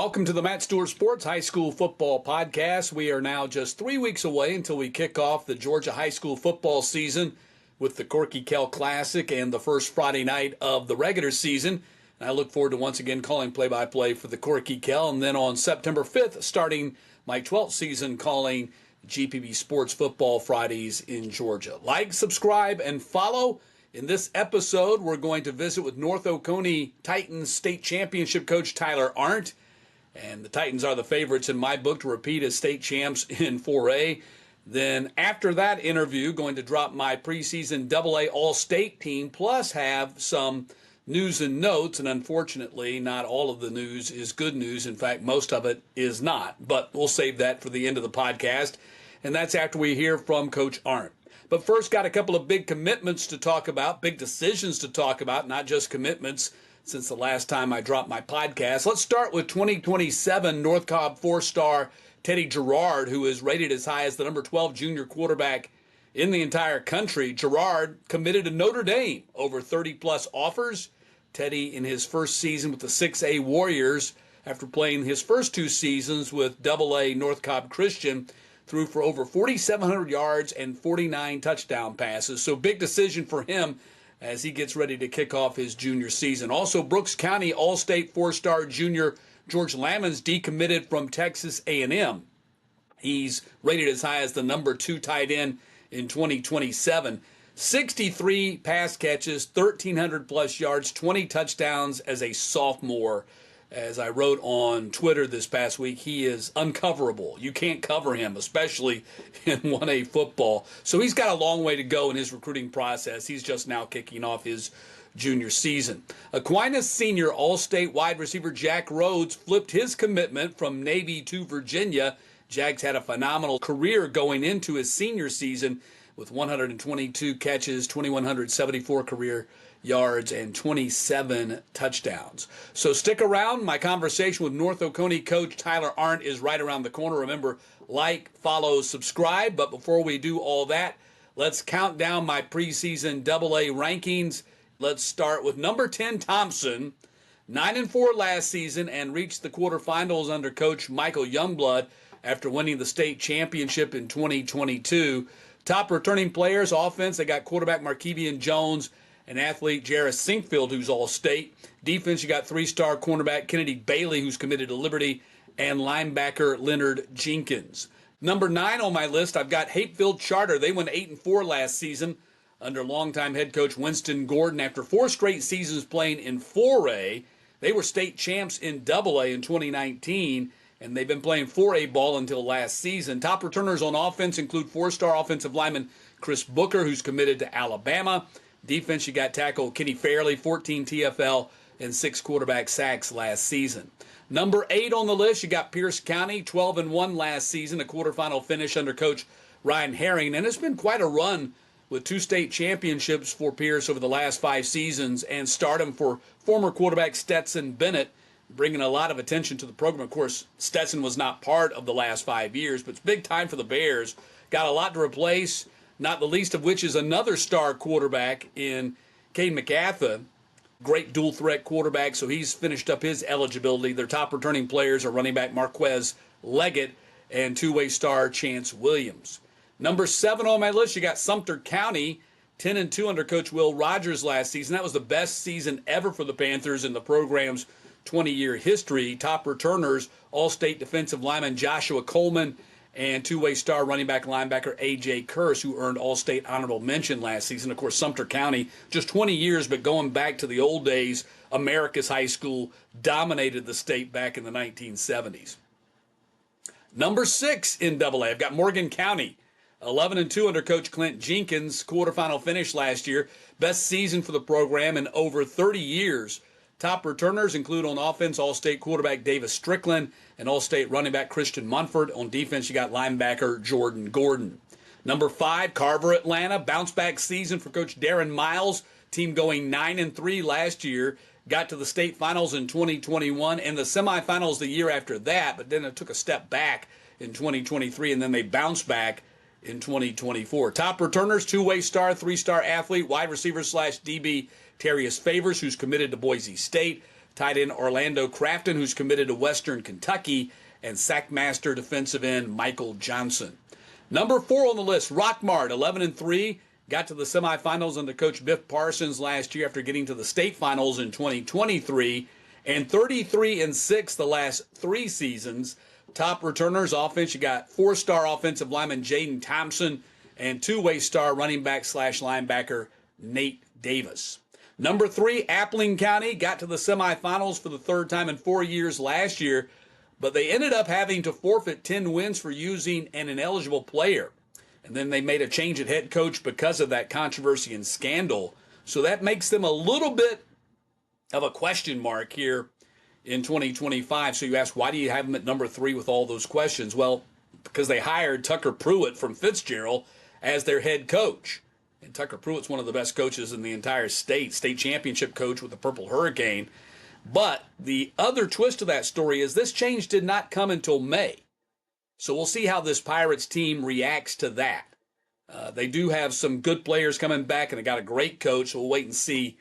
Welcome to the Matt Stewart Sports High School Football Podcast. We are now just 3 weeks away until we kick off the Georgia high school football season with the Corky Kell Classic and the first Friday night of the regular season. And I look forward to once again calling play-by-play for the Corky Kell. And then on September 5th, starting my 12th season calling GPB Sports Football Fridays in Georgia. Like, subscribe, and follow. In this episode, we're going to visit with North Oconee Titans State Championship coach Tyler Aurandt. And the Titans are the favorites in my book to repeat as state champs in 4A. Then after that interview, going to drop my preseason AA All-State team, plus have some news and notes. And unfortunately, not all of the news is good news. In fact, most of it is not. But we'll save that for the end of the podcast. And that's after we hear from Coach Aurandt. But first, got a couple of big commitments to talk about, big decisions to talk about, not just commitments, since the last time I dropped my podcast. Let's start with 2027 North Cobb four-star Teddy Jarrard, who is rated as high as the number 12 junior quarterback in the entire country. Jarrard committed to Notre Dame, over 30-plus offers. Teddy, in his first season with the 6A Warriors, after playing his first two seasons with AA North Cobb Christian, threw for over 4,700 yards and 49 touchdown passes. So big decision for him as he gets ready to kick off his junior season. Also, Brooks County All-State four-star junior George Lammons decommitted from Texas A&M. He's rated as high as the number 2 tight end in 2027. 63 pass catches, 1,300-plus yards, 20 touchdowns as a sophomore. As I wrote on Twitter this past week, he is uncoverable. You can't cover him, especially in 1A football. So he's got a long way to go in his recruiting process. He's just now kicking off his junior season. Aquinas senior All-State wide receiver Jack Rhodes flipped his commitment from Navy to Virginia. Jack's had a phenomenal career going into his senior season with 122 catches, 2,174 career yards, and 27 touchdowns. So stick around. My conversation with North Oconee coach Tyler Aurandt is right around the corner. Remember, like, follow, subscribe. But before we do all that, let's count down my preseason AA rankings. Let's start with number 10, Thompson. 9-4 last season and reached the quarterfinals under coach Michael Youngblood after winning the state championship in 2022. Top returning players, offense, they got quarterback Markevian Jones and athlete Jarrett Sinkfield, who's all-state. Defense, you got 3-star cornerback Kennedy Bailey, who's committed to Liberty, and linebacker Leonard Jenkins. Number 9 on my list, I've got Hatefield Charter. They went 8-4 last season under longtime head coach Winston Gordon. After 4 straight seasons playing in 4A, they were state champs in AA in 2019, and they've been playing 4A ball until last season. Top returners on offense include 4-star offensive lineman Chris Booker, who's committed to Alabama. Defense, you got tackle Kenny Fairley, 14 TFL and 6 quarterback sacks last season. Number 8 on the list, you got Pierce County, 12-1 last season, a quarterfinal finish under coach Ryan Herring. And it's been quite a run with 2 state championships for Pierce over the last 5 seasons and stardom for former quarterback Stetson Bennett, bringing a lot of attention to the program. Of course, Stetson was not part of the last 5 years, but it's big time for the Bears. Got a lot to replace, not the least of which is another star quarterback in Cade McAtha. Great dual-threat quarterback, so he's finished up his eligibility. Their top returning players are running back Marquez Leggett and two-way star Chance Williams. Number 7 on my list, you got Sumter County, 10-2 under Coach Will Rogers last season. That was the best season ever for the Panthers in the program's 20-year history. Top returners, All-State defensive lineman Joshua Coleman and two-way star running back linebacker A.J. Curse, who earned All-State honorable mention last season. Of course, Sumter County, just 20 years, but going back to the old days, America's high school dominated the state back in the 1970s. Number 6 in AA, I've got Morgan County, 11-2 under Coach Clint Jenkins, quarterfinal finish last year. Best season for the program in over 30 years. Top returners include on offense All-State quarterback Davis Strickland and All-State running back Christian Munford. On defense, you got linebacker Jordan Gordon. Number 5, Carver, Atlanta. Bounce-back season for Coach Darren Miles. Team going 9-3 last year. Got to the state finals in 2021 and the semifinals the year after that, but then it took a step back in 2023, and then they bounced back in 2024. Top returners, two-way star, 3-star athlete, wide receiver / DB Terrius Favors, who's committed to Boise State. tight end Orlando Crafton, who's committed to Western Kentucky, and Sackmaster defensive end Michael Johnson. Number 4 on the list, Rockmart, 11-3, got to the semifinals under Coach Biff Parsons last year after getting to the state finals in 2023, and 33-6 the last 3 seasons. Top returners offense, you got 4-star offensive lineman Jaden Thompson and 2-way star running back / linebacker Nate Davis. Number 3, Appling County got to the semifinals for the 3rd time in 4 years last year, but they ended up having to forfeit 10 wins for using an ineligible player. And then they made a change at head coach because of that controversy and scandal. So that makes them a little bit of a question mark here in 2025. So you ask, why do you have them at number 3 with all those questions? Well, because they hired Tucker Pruitt from Fitzgerald as their head coach. And Tucker Pruitt's one of the best coaches in the entire state championship coach with the Purple Hurricane. But the other twist of that story is this change did not come until May. So we'll see how this Pirates team reacts to that. They do have some good players coming back, and they got a great coach, so we'll wait and see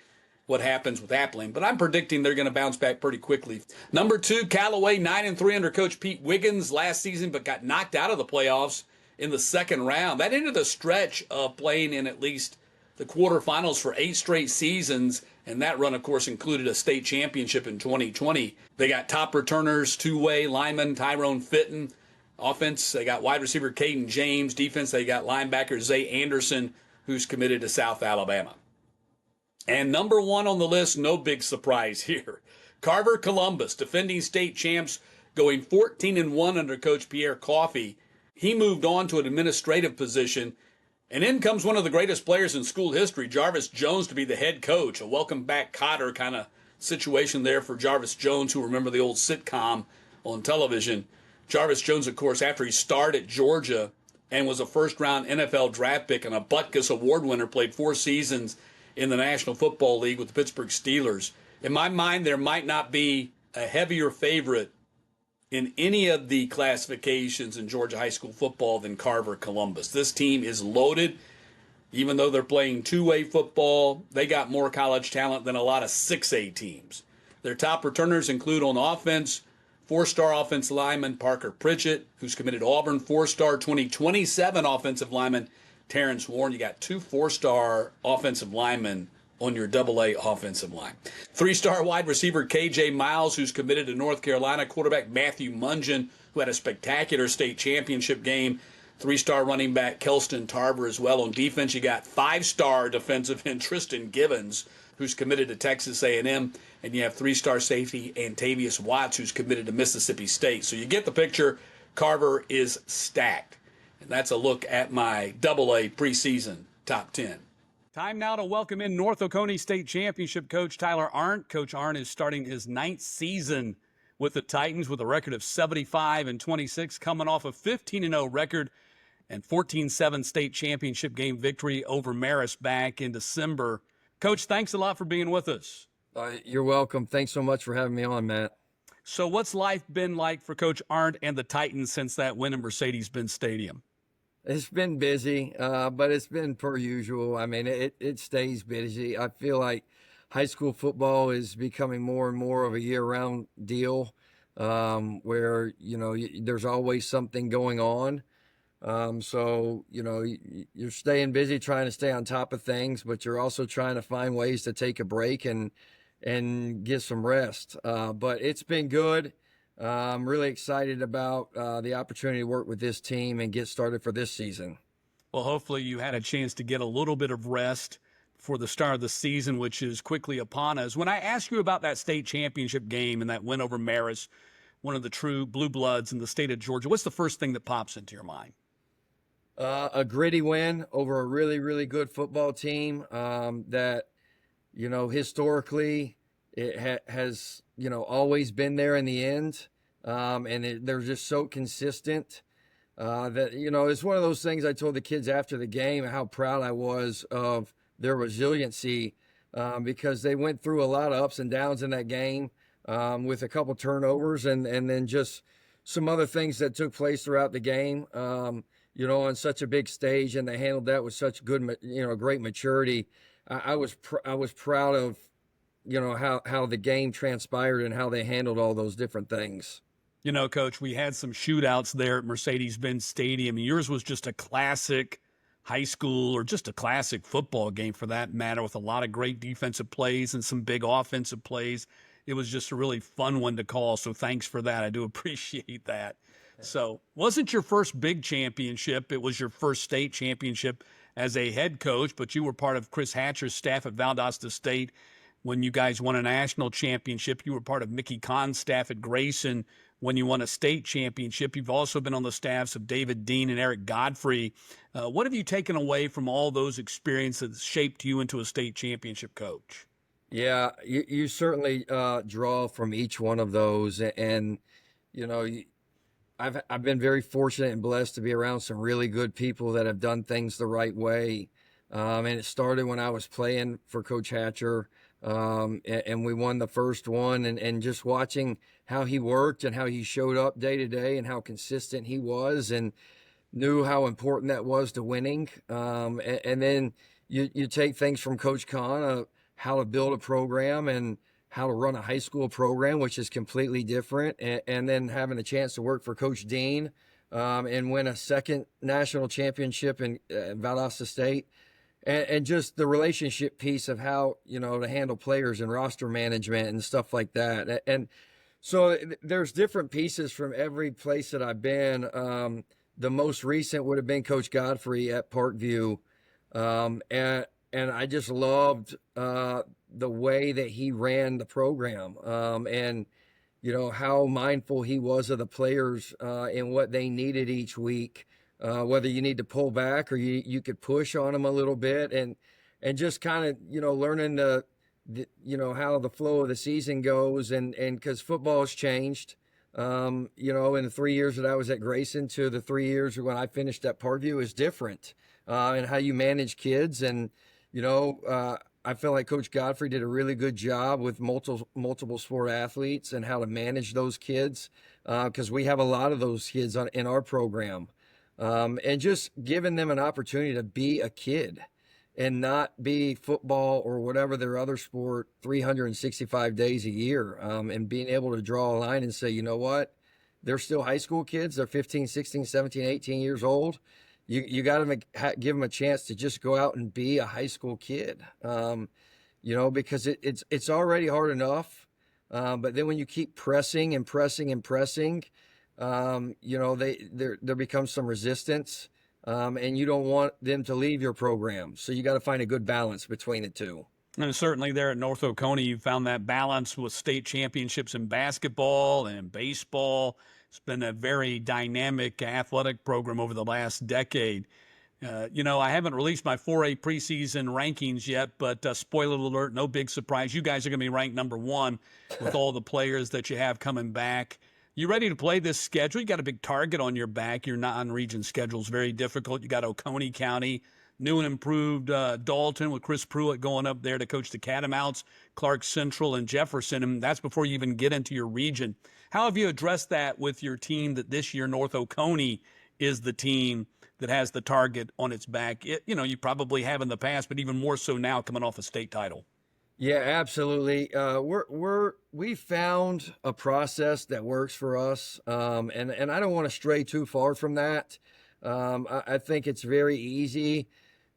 what happens with Appling. But I'm predicting they're going to bounce back pretty quickly. Number 2, Callaway, 9-3 under Coach Pete Wiggins last season, but got knocked out of the playoffs in the 2nd round. That ended a stretch of playing in at least the quarterfinals for 8 straight seasons, and that run, of course, included a state championship in 2020. They got top returners, 2-way lineman Tyrone Fitton. Offense, they got wide receiver Caden James. Defense, they got linebacker Zay Anderson, who's committed to South Alabama. And number 1 on the list, no big surprise here. Carver Columbus, defending state champs, going 14-1 under Coach Pierre Coffey. He moved on to an administrative position, and in comes one of the greatest players in school history, Jarvis Jones, to be the head coach. A welcome back Cotter kind of situation there for Jarvis Jones, who remember the old sitcom on television. Jarvis Jones, of course, after he starred at Georgia and was a first-round NFL draft pick and a Butkus Award winner, played 4 seasons in the National Football League with the Pittsburgh Steelers. In my mind, there might not be a heavier favorite in any of the classifications in Georgia high school football than Carver Columbus. This team is loaded. Even though they're playing 2-way football, they got more college talent than a lot of 6A teams. Their top returners include on offense, 4-star offensive lineman Parker Pritchett, who's committed to Auburn, 4-star 2027 offensive lineman Terrence Warren. You got 2 4-star offensive linemen on your AA offensive line. 3-star wide receiver KJ Miles, who's committed to North Carolina. Quarterback Matthew Mungeon, who had a spectacular state championship game. 3-star running back Kelston Tarver as well. On defense, you got 5-star defensive end Tristan Gibbons, who's committed to Texas A&M. And you have 3-star safety Antavius Watts, who's committed to Mississippi State. So you get the picture. Carver is stacked. And that's a look at my AA preseason top 10. Time now to welcome in North Oconee State Championship coach Tyler Aurandt. Coach Aurandt is starting his 9th season with the Titans with a record of 75-26, coming off a 15-0 record and 14-7 state championship game victory over Marist back in December. Coach, thanks a lot for being with us. You're welcome. Thanks so much for having me on, Matt. So what's life been like for Coach Aurandt and the Titans since that win in Mercedes-Benz Stadium? It's been busy, but it's been per usual. I mean, it stays busy. I feel like high school football is becoming more and more of a year-round deal, where, there's always something going on. So, you're staying busy trying to stay on top of things, but you're also trying to find ways to take a break and get some rest. But it's been good. I'm really excited about the opportunity to work with this team and get started for this season. Well, hopefully you had a chance to get a little bit of rest for the start of the season, which is quickly upon us. When I ask you about that state championship game and that win over Marist, one of the true blue bloods in the state of Georgia, what's the first thing that pops into your mind? A gritty win over a really, really good football team that, historically it has, always been there in the end. And they're just so consistent that, it's one of those things I told the kids after the game, how proud I was of their resiliency because they went through a lot of ups and downs in that game with a couple turnovers and then just some other things that took place throughout the game, on such a big stage, and they handled that with such good, great maturity. I was proud of how the game transpired and how they handled all those different things. Coach, we had some shootouts there at Mercedes-Benz Stadium. Yours was just a classic high school or just a classic football game for that matter, with a lot of great defensive plays and some big offensive plays. It was just a really fun one to call. So thanks for that. I do appreciate that. So wasn't your first big championship. It was your first state championship as a head coach, but you were part of Chris Hatcher's staff at Valdosta State when you guys won a national championship. You were part of Mickey Kahn's staff at Grayson when you won a state championship. You've also been on the staffs of David Dean and Eric Godfrey. What have you taken away from all those experiences that shaped you into a state championship coach? Yeah, you certainly draw from each one of those, and you know, I've been very fortunate and blessed to be around some really good people that have done things the right way. And it started when I was playing for Coach Hatcher, and we won the first one, and just watching how he worked and how he showed up day to day and how consistent he was, and knew how important that was to winning. And then you take things from Coach Kahn, how to build a program and how to run a high school program, which is completely different. And then having a chance to work for Coach Dean, and win a second national championship in Valdosta State. And just the relationship piece of how, to handle players and roster management and stuff like that. And so there's different pieces from every place that I've been. The most recent would have been Coach Godfrey at Parkview. And I just loved the way that he ran the program, and how mindful he was of the players and what they needed each week, whether you need to pull back or you could push on them a little bit, and just kind of learning how the flow of the season goes, and because football has changed. In the 3 years that I was at Grayson to the 3 years when I finished at Parkview is different, and how you manage kids. And I feel like Coach Godfrey did a really good job with multiple sport athletes and how to manage those kids, because we have a lot of those kids in our program, and just giving them an opportunity to be a kid and not be football or whatever their other sport 365 days a year, and being able to draw a line and say, you know what, they're still high school kids. They're 15, 16, 17, 18 years old. You got to give them a chance to just go out and be a high school kid, because it's already hard enough. But then when you keep pressing and pressing and pressing, there becomes some resistance, and you don't want them to leave your program. So you got to find a good balance between the two. And certainly there at North Oconee, you found that balance with state championships in basketball and in baseball. It's been a very dynamic athletic program over the last decade. I haven't released my 4A preseason rankings yet, but spoiler alert, no big surprise. You guys are going to be ranked number one with all the players that you have coming back. You ready to play this schedule? You got a big target on your back. Your non-region schedule is very difficult. You got Oconee County, new and improved Dalton with Chris Pruitt going up there to coach the Catamounts, Clark Central, and Jefferson, and that's before you even get into your region. How have you addressed that with your team that this year North Oconee is the team that has the target on its back? You probably have in the past, but even more so now coming off a state title. Yeah, absolutely. We found a process that works for us, and I don't want to stray too far from that. I think it's very easy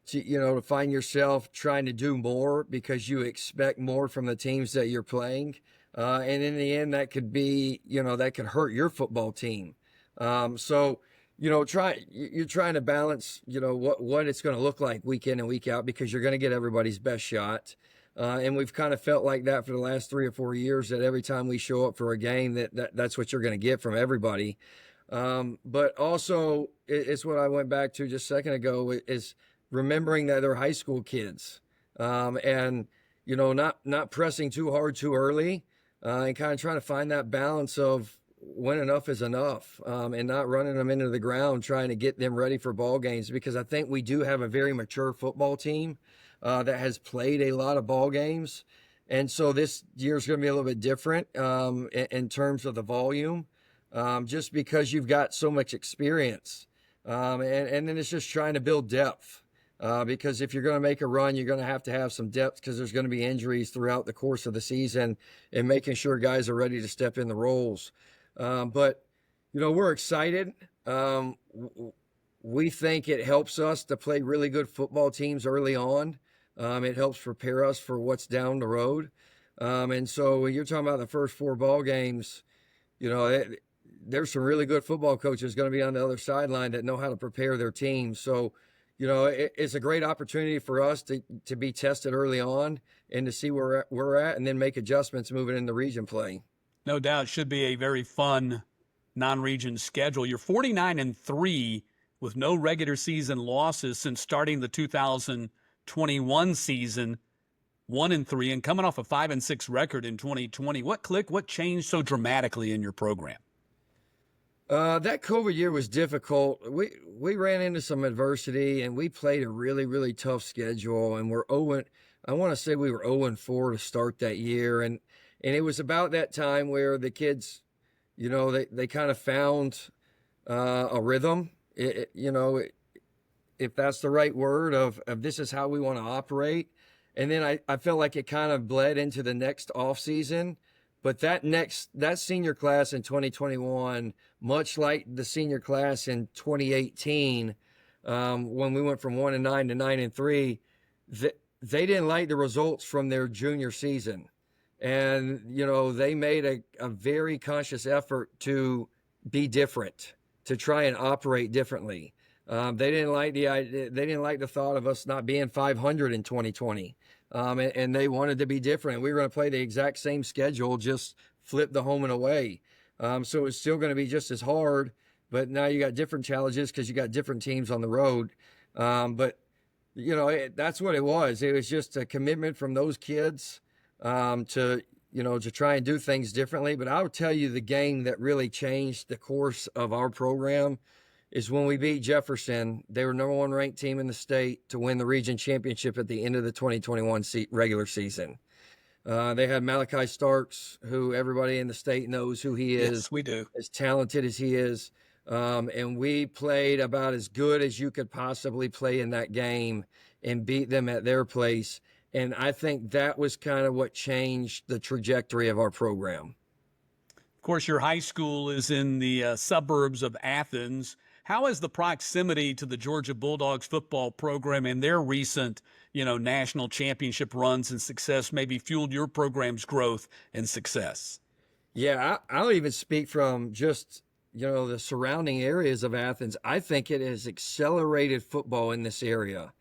to find yourself trying to do more because you expect more from the teams that you're playing. And in the end, that could be, that could hurt your football team. So, you're trying to balance, what it's going to look like week in and week out, because you're going to get everybody's best shot. And we've kind of felt like that for the last 3 or 4 years, that every time we show up for a game, that's what you're going to get from everybody. But also it's what I went back to just a second ago, is remembering that they're high school kids, and, not pressing too hard too early, and kind of trying to find that balance of when enough is enough, and not running them into the ground, trying to get them ready for ball games, because I think we do have a very mature football team that has played a lot of ball games. And so this year's going to be a little bit different in terms of the volume, just because you've got so much experience. And then it's just trying to build depth. because if you're going to make a run, you're going to have some depth because there's going to be injuries throughout the course of the season and making sure guys are ready to step in the roles. But, we're excited. We think it helps us to play really good football teams early on. It helps prepare us for what's down the road. And so when you're talking about the first 4 ball games, there's some really good football coaches going to be on the other sideline that know how to prepare their teams. So, it's a great opportunity for us to be tested early on and to see where we're at and then make adjustments moving into region play. No doubt, it should be a very fun non-region schedule. You're 49-3 with no regular season losses since starting the 2021 season. 1-3 and coming off a 5-6 record in 2020. What clicked? What changed so dramatically in your program? That COVID year was difficult. We ran into some adversity and we played a really, really tough schedule. And I want to say we were 0-4 to start that year. And it was about that time where the kids, they kind of found a rhythm. If that's the right word of this is how we want to operate. And then I felt like it kind of bled into the next off season. But that senior class in 2021, much like the senior class in 2018, when we went from 1-9 to 9-3, they didn't like the results from their junior season. And, they made a very conscious effort to be different, to try and operate differently. They didn't like the idea. They didn't like the thought of us not being 500 in 2020. And they wanted to be different. We were going to play the exact same schedule, just flip the home and away. So it's still going to be just as hard, but now you got different challenges because you got different teams on the road. But that's what it was. It was just a commitment from those kids to try and do things differently. But I would tell you the game that really changed the course of our program is when we beat Jefferson. They were number 1 ranked team in the state to win the region championship at the end of the 2021 regular season. They had Malachi Starks, who everybody in the state knows who he is. Yes, we do. As talented as he is. And we played about as good as you could possibly play in that game and beat them at their place. And I think that was kind of what changed the trajectory of our program. Of course, your high school is in the suburbs of Athens. How has the proximity to the Georgia Bulldogs football program and their recent, national championship runs and success maybe fueled your program's growth and success? Yeah, I'll even speak from just, the surrounding areas of Athens. I think it has accelerated football in this area.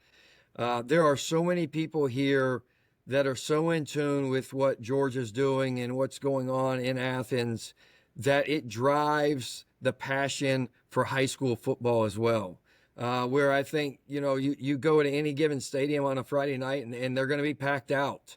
There are so many people here that are so in tune with what Georgia's doing and what's going on in Athens that it drives the passion for high school football as well. Where I think, you go to any given stadium on a Friday night and they're going to be packed out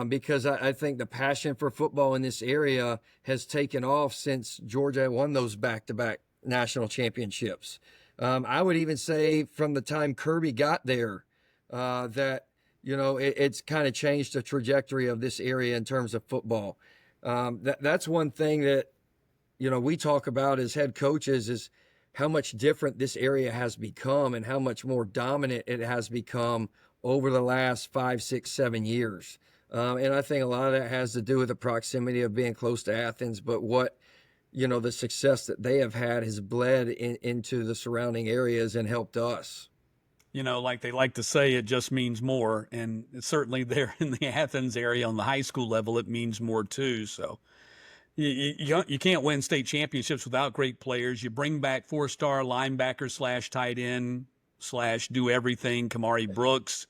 because I think the passion for football in this area has taken off since Georgia won those back-to-back national championships. I would even say from the time Kirby got there that, it's kind of changed the trajectory of this area in terms of football. That's one thing that, we talk about as head coaches is how much different this area has become and how much more dominant it has become over the last 5, 6, 7 years. And I think a lot of that has to do with the proximity of being close to Athens, but what, the success that they have had has bled into the surrounding areas and helped us. Like they like to say, it just means more. And certainly there in the Athens area on the high school level, it means more too. So you can't win state championships without great players. You bring back 4-star linebacker / tight end / do everything, Kamari Brooks.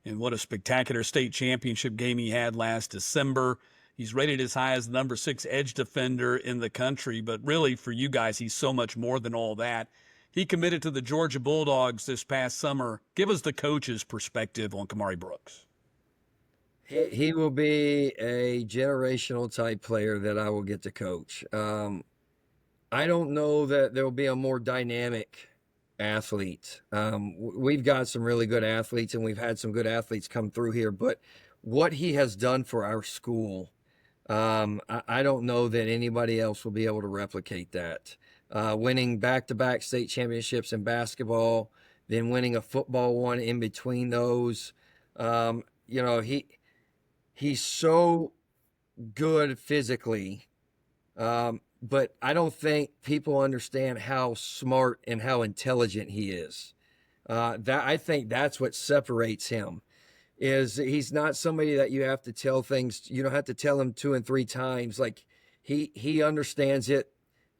And what a spectacular state championship game he had last December. He's rated as high as the number 6 edge defender in the country. But really, for you guys, he's so much more than all that. He committed to the Georgia Bulldogs this past summer. Give us the coach's perspective on Kamari Brooks. He will be a generational type player that I will get to coach. I don't know that there will be a more dynamic athlete. We've got some really good athletes, and we've had some good athletes come through here. But what he has done for our school, I don't know that anybody else will be able to replicate that. Winning back-to-back state championships in basketball then winning a football one in between those. He's so good physically, but I don't think people understand how smart and how intelligent he is. That I think that's what separates him. Is he's not somebody that you have to tell things. You don't have to tell him 2 and 3 times. Like he understands it,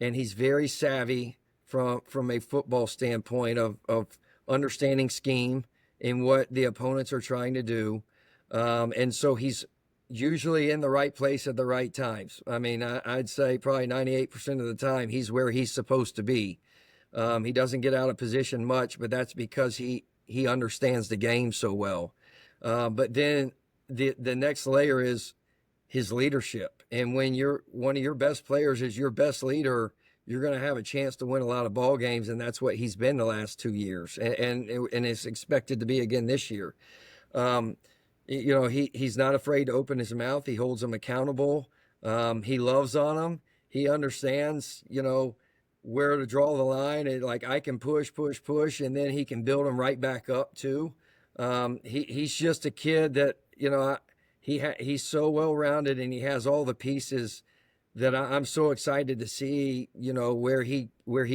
and he's very savvy from a football standpoint of understanding scheme and what the opponents are trying to do. And so he's usually in the right place at the right times. I mean, I'd say probably 98% of the time he's where he's supposed to be. He doesn't get out of position much, but that's because he understands the game so well. But then the next layer is his leadership. And when one of your best players is your best leader, you're going to have a chance to win a lot of ball games, and that's what he's been the last 2 years, and it's expected to be again this year. He's not afraid to open his mouth. He holds them accountable. He loves on them. He understands, where to draw the line, and like I can push, and then he can build them right back up too. He's just a kid that he's so well rounded, and he has all the pieces that I'm so excited to see, where he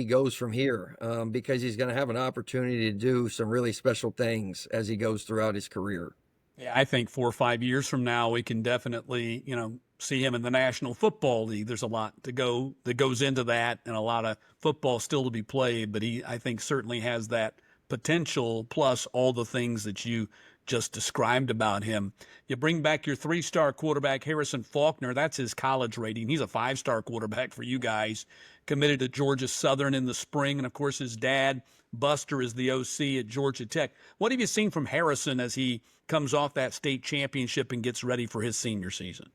goes from here, because he's going to have an opportunity to do some really special things as he goes throughout his career. Yeah, I think 4 or 5 years from now, we can definitely, see him in the National Football League. There's a lot that goes into that, and a lot of football still to be played. But I think, certainly has that potential, plus all the things that you just described about him. You bring back your 3-star quarterback, Harrison Faulkner. That's his college rating. He's a 5-star quarterback for you guys. Committed to Georgia Southern in the spring, and of course his dad, Buster, is the OC at Georgia Tech. What have you seen from Harrison as he comes off that state championship and gets ready for his senior season?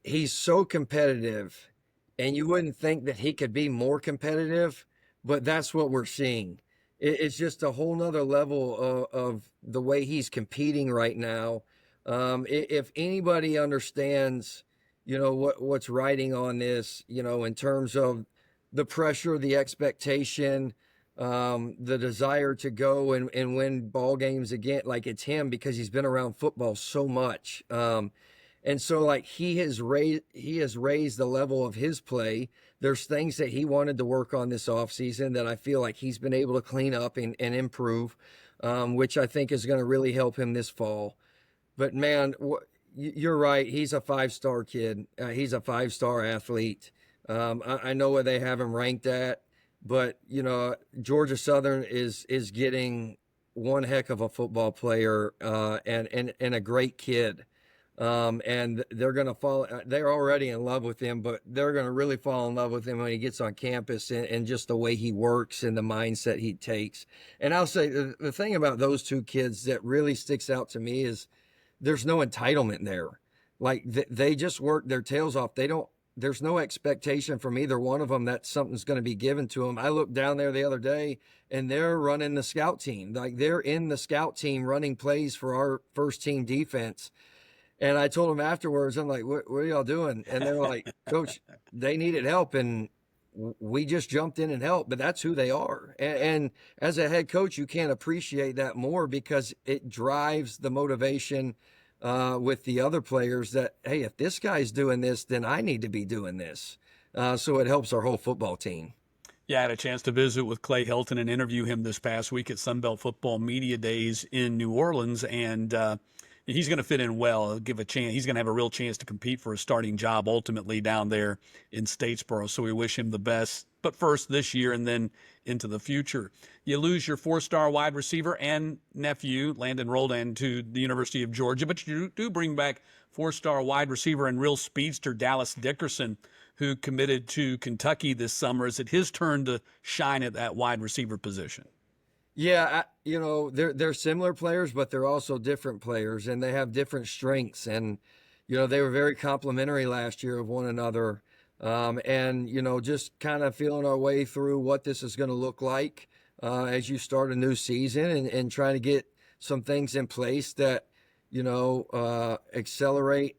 He's so competitive, and you wouldn't think that he could be more competitive, but that's what we're seeing. It's just a whole nother level of the way he's competing right now. If anybody understands, what's riding on this, in terms of the pressure, the expectation, the desire to go and win ball games again, like it's him, because he's been around football so much. And so like he has raised the level of his play. There's things that he wanted to work on this offseason that I feel like he's been able to clean up and improve, which I think is going to really help him this fall. But man, you're right. He's a 5-star kid. He's a 5-star athlete. I know where they have him ranked at, but Georgia Southern is getting one heck of a football player, and a great kid. And they're going to fall. They're already in love with him, but they're going to really fall in love with him when he gets on campus, and just the way he works and the mindset he takes. And I'll say the thing about those two kids that really sticks out to me is there's no entitlement there. Like they just work their tails off. There's no expectation from either one of them that something's going to be given to them. I looked down there the other day, and they're running the scout team. Like they're in the scout team running plays for our first team defense. And I told them afterwards, I'm like, what are y'all doing? And they were like, Coach, they needed help, and we just jumped in and helped. But that's who they are. And as a head coach, you can't appreciate that more, because it drives the motivation with the other players that, hey, if this guy's doing this, then I need to be doing this. So it helps our whole football team. Yeah, I had a chance to visit with Clay Helton and interview him this past week at Sunbelt Football Media Days in New Orleans, and he's going to fit in well. He'll give a chance. He's going to have a real chance to compete for a starting job ultimately down there in Statesboro. So we wish him the best, but first this year and then into the future. You lose your 4-star wide receiver and nephew, Landon Roldan, to the University of Georgia, but you do bring back 4-star wide receiver and real speedster Dallas Dickerson, who committed to Kentucky this summer. Is it his turn to shine at that wide receiver position? Yeah, they're similar players, but they're also different players, and they have different strengths. And, they were very complimentary last year of one another. And, just kind of feeling our way through what this is going to look like as you start a new season, and trying to get some things in place that, accelerate,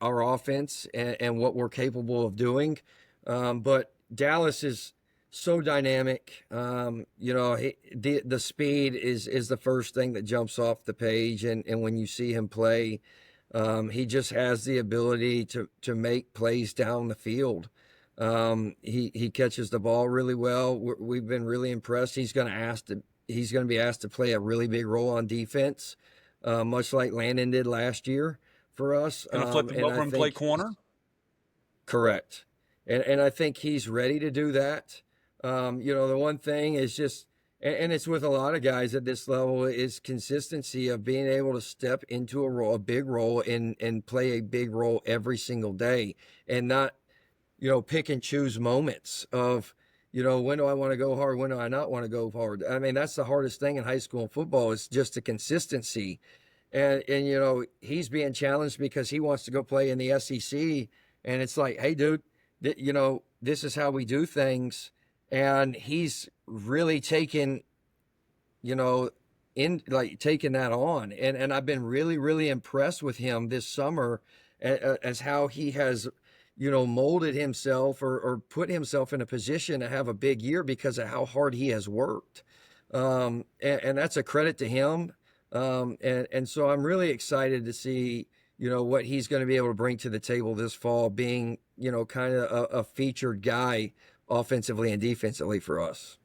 our offense and what we're capable of doing. But Dallas is so dynamic. The speed is the first thing that jumps off the page, and when you see him play, he just has the ability to make plays down the field. He catches the ball really well. We've been really impressed. He's going to be asked to play a really big role on defense, much like Landon did last year for us. Going to flip him over and play corner? Correct. And I think he's ready to do that. The one thing is just, and it's with a lot of guys at this level, is consistency of being able to step into a big role, and play a big role every single day, and not, pick and choose moments of, when do I want to go hard? When do I not want to go hard? I mean, that's the hardest thing in high school football, is just the consistency. And he's being challenged because he wants to go play in the SEC. And it's like, hey, dude, this is how we do things. And he's really taken that on. And I've been really, really impressed with him this summer as how he has, molded himself or put himself in a position to have a big year because of how hard he has worked. And that's a credit to him. And so I'm really excited to see, what he's going to be able to bring to the table this fall, being, kind of a featured guy offensively and defensively for us.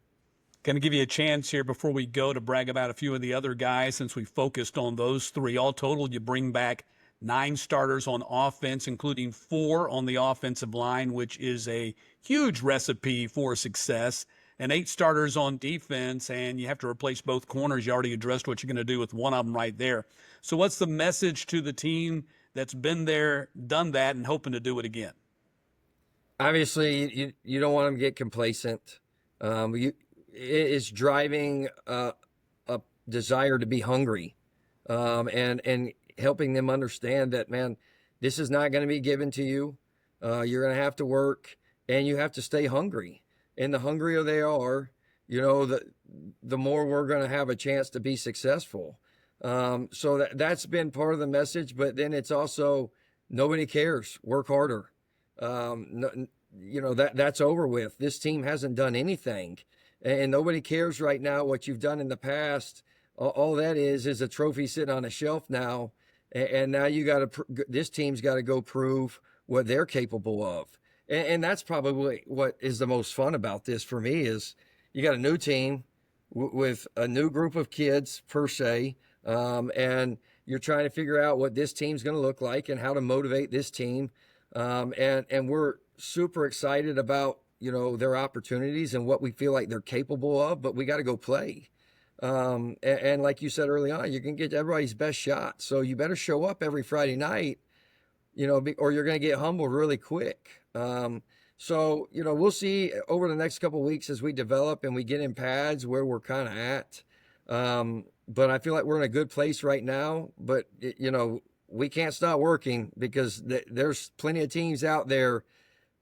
Going to give you a chance here before we go to brag about a few of the other guys, since we focused on those three. All total, you bring back 9 starters on offense, including 4 on the offensive line, which is a huge recipe for success, and 8 starters on defense, and you have to replace both corners. You already addressed what you're going to do with one of them right there. So what's the message to the team that's been there, done that, and hoping to do it again? Obviously, you don't want them to get complacent. It's driving a desire to be hungry, and helping them understand that, man, this is not going to be given to you. You're going to have to work, and you have to stay hungry. And the hungrier they are, the more we're going to have a chance to be successful. So that's been part of the message. But then it's also, nobody cares. Work harder. That's over with. This team hasn't done anything, and nobody cares right now what you've done in the past. All that is a trophy sitting on a shelf now, and now this team's got to go prove what they're capable of. And that's probably what is the most fun about this for me, is you got a new team with a new group of kids per se, and you're trying to figure out what this team's going to look like and how to motivate this team. And we're super excited about, their opportunities and what we feel like they're capable of, but we got to go play. And like you said early on, you can get everybody's best shot. So you better show up every Friday night, or you're going to get humbled really quick. So, we'll see over the next couple of weeks as we develop and we get in pads where we're kind of at. But I feel like we're in a good place right now, but we can't stop working, because there's plenty of teams out there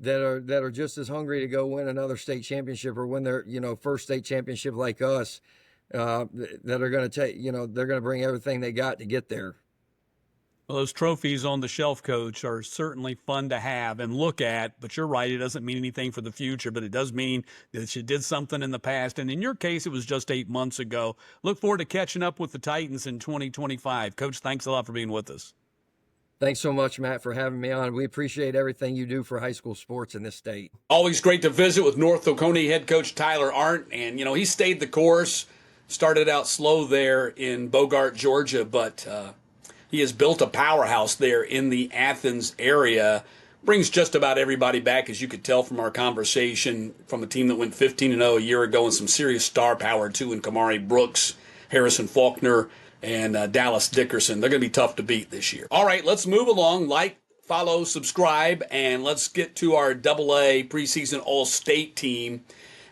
that are just as hungry to go win another state championship or win their, first state championship like us, that are going to take, they're going to bring everything they got to get there. Well, those trophies on the shelf, Coach, are certainly fun to have and look at, but you're right, it doesn't mean anything for the future, but it does mean that you did something in the past, and in your case, it was just 8 months ago. Look forward to catching up with the Titans in 2025. Coach, thanks a lot for being with us. Thanks so much, Matt, for having me on. We appreciate everything you do for high school sports in this state. Always great to visit with North Oconee head coach Tyler Aurandt, and, he stayed the course, started out slow there in Bogart, Georgia, but he has built a powerhouse there in the Athens area. Brings just about everybody back, as you could tell from our conversation, from a team that went 15-0 a year ago, and some serious star power, too, in Kamari Brooks, Harrison Faulkner, and Dallas Dickerson. They're going to be tough to beat this year. All right, let's move along. Like, follow, subscribe, and let's get to our AA preseason All-State team.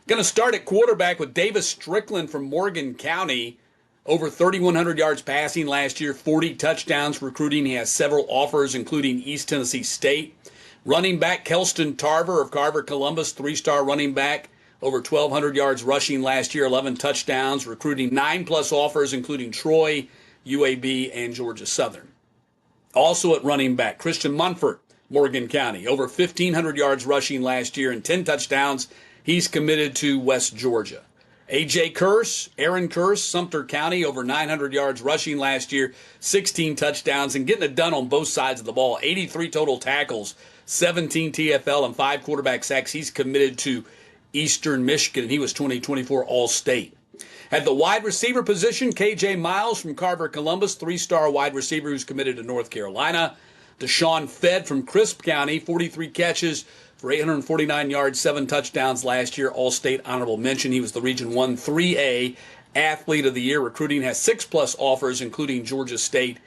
Going to start at quarterback with Davis Strickland from Morgan County. Over 3,100 yards passing last year, 40 touchdowns recruiting. He has several offers, including East Tennessee State. Running back Kelston Tarver of Carver Columbus, 3-star running back. Over 1,200 yards rushing last year, 11 touchdowns, recruiting 9+ offers, including Troy, UAB, and Georgia Southern. Also at running back, Christian Munford, Morgan County. Over 1,500 yards rushing last year and 10 touchdowns. He's committed to West Georgia. Aaron Curse, Sumter County, over 900 yards rushing last year, 16 touchdowns, and getting it done on both sides of the ball. 83 total tackles, 17 TFL, and 5 quarterback sacks. He's committed to Eastern Michigan, and he was 2024 All-State. At the wide receiver position, KJ Miles from Carver Columbus, 3-star wide receiver who's committed to North Carolina. Deshaun Fedd from Crisp County, 43 catches for 849 yards, 7 touchdowns last year, All-State honorable mention. He was the Region 1 3A Athlete of the Year. Recruiting has 6+ offers, including Georgia State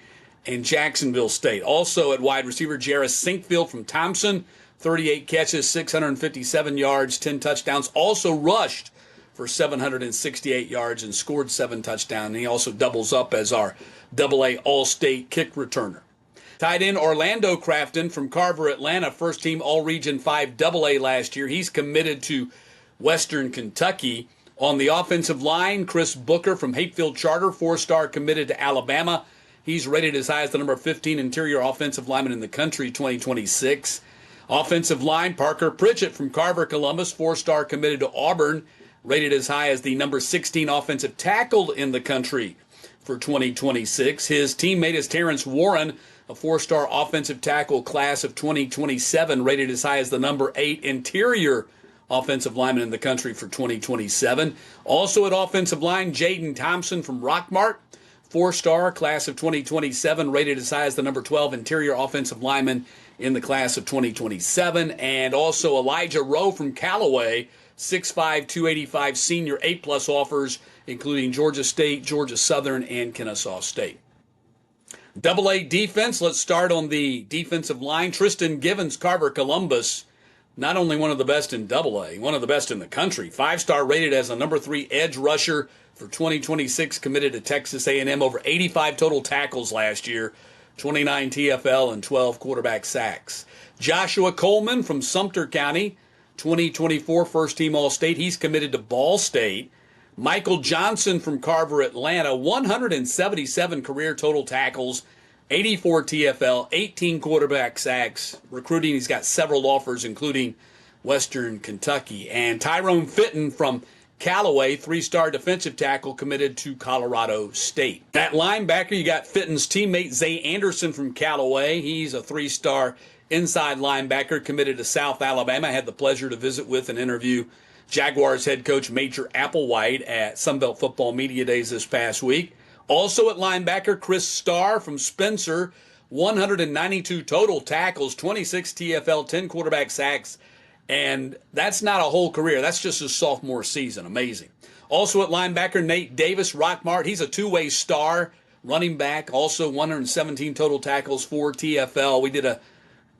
and Jacksonville State. Also at wide receiver, Jarrard Sinkfield from Thompson, 38 catches, 657 yards, 10 touchdowns. Also rushed for 768 yards and scored 7 touchdowns. And he also doubles up as our AA All-State kick returner. Tight end Orlando Crafton from Carver, Atlanta, first team All-Region 5 AA last year. He's committed to Western Kentucky. On the offensive line, Chris Booker from Hatfield Charter, 4-star committed to Alabama. He's rated as high as the number 15 interior offensive lineman in the country, 2026. Offensive line, Parker Pritchett from Carver Columbus, 4-star committed to Auburn, rated as high as the number 16 offensive tackle in the country for 2026. His teammate is Terrence Warren, a 4-star offensive tackle class of 2027, rated as high as the number 8 interior offensive lineman in the country for 2027. Also at offensive line, Jaden Thompson from Rockmart, 4-star class of 2027, rated as high as the number 12 interior offensive lineman in the class of 2027. And also Elijah Rowe from Callaway, 6'5", 285 senior, 8+ offers, including Georgia State, Georgia Southern, and Kennesaw State. AA defense, let's start on the defensive line. Tristan Givens, Carver Columbus, not only one of the best in AA, one of the best in the country. 5-star rated as a number 3 edge rusher for 2026, committed to Texas A&M, over 85 total tackles last year, 29 TFL, and 12 quarterback sacks. Joshua Coleman from Sumter County, 2024 first team All-State. He's committed to Ball State. Michael Johnson from Carver, Atlanta, 177 career total tackles, 84 TFL, 18 quarterback sacks. Recruiting, he's got several offers, including Western Kentucky. And Tyrone Fitton from Callaway, 3-star defensive tackle, committed to Colorado State. At linebacker, you got Fitton's teammate Zay Anderson from Callaway. He's a 3-star inside linebacker committed to South Alabama. I had the pleasure to visit with and interview Jaguars head coach Major Applewhite at Sunbelt Football Media Days this past week. Also at linebacker, Chris Starr from Spencer, 192 total tackles, 26 TFL, 10 quarterback sacks, and that's not a whole career. That's just his sophomore season. Amazing. Also at linebacker, Nate Davis, Rockmart. He's a 2-way star running back, also 117 total tackles, 4 TFL. We did a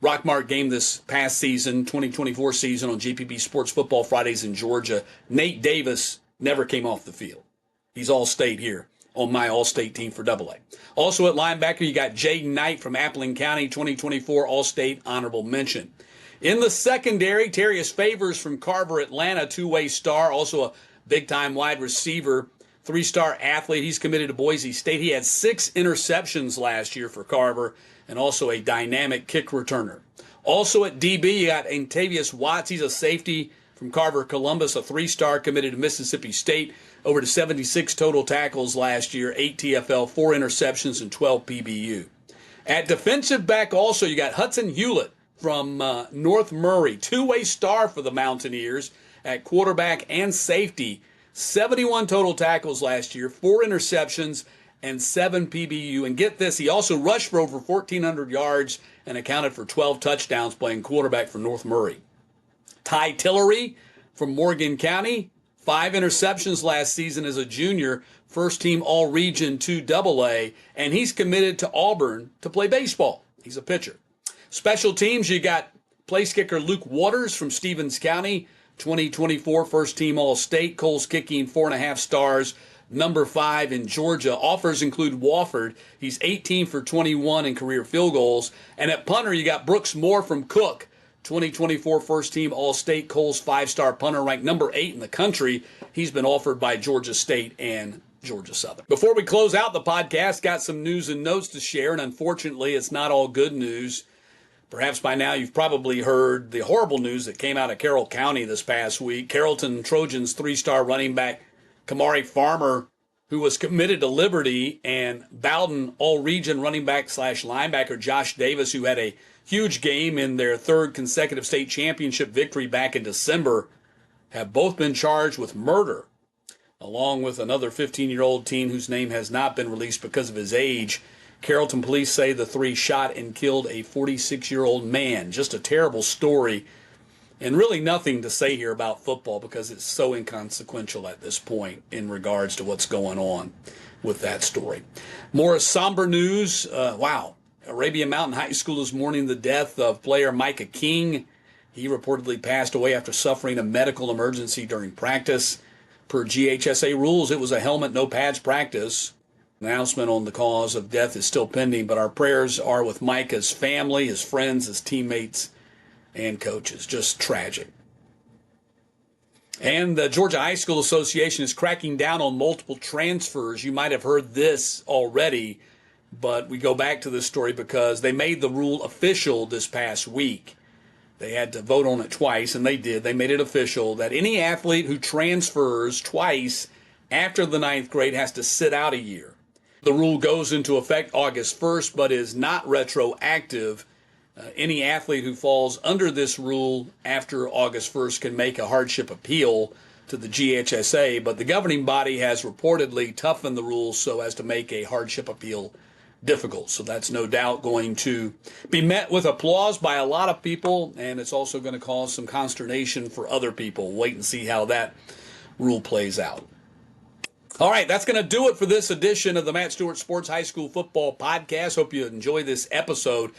Rockmart game this past season, 2024 season, on GPB Sports Football Fridays in Georgia. Nate Davis never came off the field. He's All-State here on my All-State team for AA. Also at linebacker, you got Jaden Knight from Appling County, 2024 All-State honorable mention. In the secondary, Terrius Favors from Carver, Atlanta, 2-way star, also a big-time wide receiver, 3-star athlete. He's committed to Boise State. He had 6 interceptions last year for Carver, and also a dynamic kick returner. Also at DB, you got Antavius Watts. He's a safety from Carver Columbus, a 3-star committed to Mississippi State, over to 76 total tackles last year, 8 TFL, 4 interceptions, and 12 PBU. At defensive back also, you got Hudson Hewlett from North Murray, 2-way star for the Mountaineers at quarterback and safety, 71 total tackles last year, 4 interceptions, and 7 PBU. And get this, he also rushed for over 1,400 yards and accounted for 12 touchdowns playing quarterback for North Murray. Ty Tillery from Morgan County, 5 interceptions last season as a junior, first team All-Region 2 AA, and he's committed to Auburn to play baseball. He's a pitcher. Special teams, you got place kicker Luke Waters from Stevens County, 2024 first team All-State. Cole's kicking 4.5 stars. Number 5 in Georgia. Offers include Wofford. He's 18 for 21 in career field goals. And at punter, you got Brooks Moore from Cook, 2024 first team All-State. Cole's 5-star punter, ranked number 8 in the country. He's been offered by Georgia State and Georgia Southern. Before we close out the podcast, got some news and notes to share, and unfortunately, it's not all good news. Perhaps by now you've probably heard the horrible news that came out of Carroll County this past week. Carrollton Trojans three-star running back Kamari Farmer, who was committed to Liberty, and Bowdon all-region running back slash linebacker Josh Davis, who had a huge game in their third consecutive state championship victory back in December, have both been charged with murder, along with another 15-year-old teen whose name has not been released because of his age. Carrollton police say the three shot and killed a 46-year-old man. Just a terrible story, and really nothing to say here about football because it's so inconsequential at this point in regards to what's going on with that story. More somber news. Arabian Mountain High School is mourning the death of player Micah King. He reportedly passed away after suffering a medical emergency during practice. Per GHSA rules, it was a helmet, no pads practice. Announcement on the cause of death is still pending, but our prayers are with Micah's family, his friends, his teammates, and coaches. Just tragic. And the Georgia High School Association is cracking down on multiple transfers. You might have heard this already, but we go back to this story because they made the rule official this past week. They had to vote on it twice, and they did. They made it official that any athlete who transfers twice after the ninth grade has to sit out a year. The rule goes into effect August 1st, but is not retroactive. Any athlete who falls under this rule after August 1st can make a hardship appeal to the GHSA, but the governing body has reportedly toughened the rules so as to make a hardship appeal difficult. So that's no doubt going to be met with applause by a lot of people, and it's also going to cause some consternation for other people. Wait and see how that rule plays out. All right, that's going to do it for this edition of the Matt Stewart Sports High School Football Podcast. Hope you enjoyed this episode.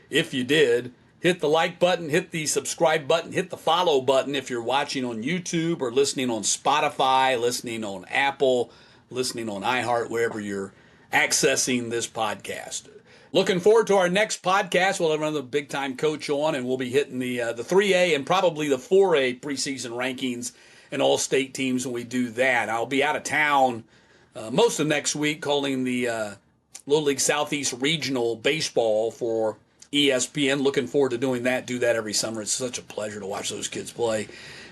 If you did, hit the like button, hit the subscribe button, hit the follow button if you're watching on YouTube or listening on Spotify, listening on Apple, listening on iHeart, wherever you're accessing this podcast. Looking forward to our next podcast. We'll have another big-time coach on, and we'll be hitting the 3A and probably the 4A preseason rankings and all-state teams when we do that. I'll be out of town most of next week calling the Little League Southeast Regional Baseball for ESPN. Looking forward to doing that. Do that every summer. It's such a pleasure to watch those kids play.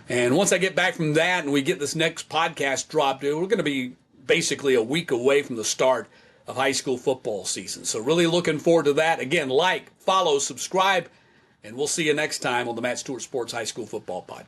And once I get back from that and we get this next podcast dropped, we're going to be basically a week away from the start of high school football season. So really looking forward to that. Again, like, follow, subscribe, and we'll see you next time on the Matt Stewart Sports High School Football Podcast.